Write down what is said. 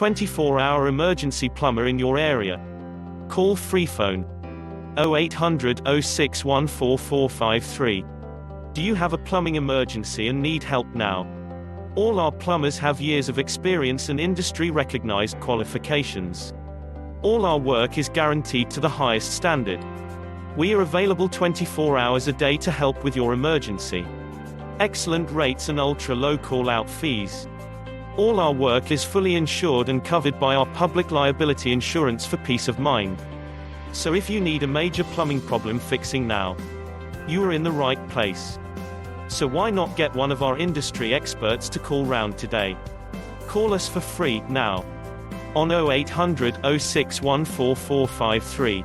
24-hour emergency plumber in your area. Call free phone 0800 0614 Do you have a plumbing emergency and need help now? All our plumbers have years of experience and industry-recognized qualifications. All our work is guaranteed to the highest standard. We are available 24 hours a day to help with your emergency. Excellent rates and ultra-low call-out fees. All our work is fully insured and covered by our public liability insurance for peace of mind. So if you need a major plumbing problem fixing now, you are in the right place. So why not get one of our industry experts to call round today? Call us for free now on 0800 0614 453.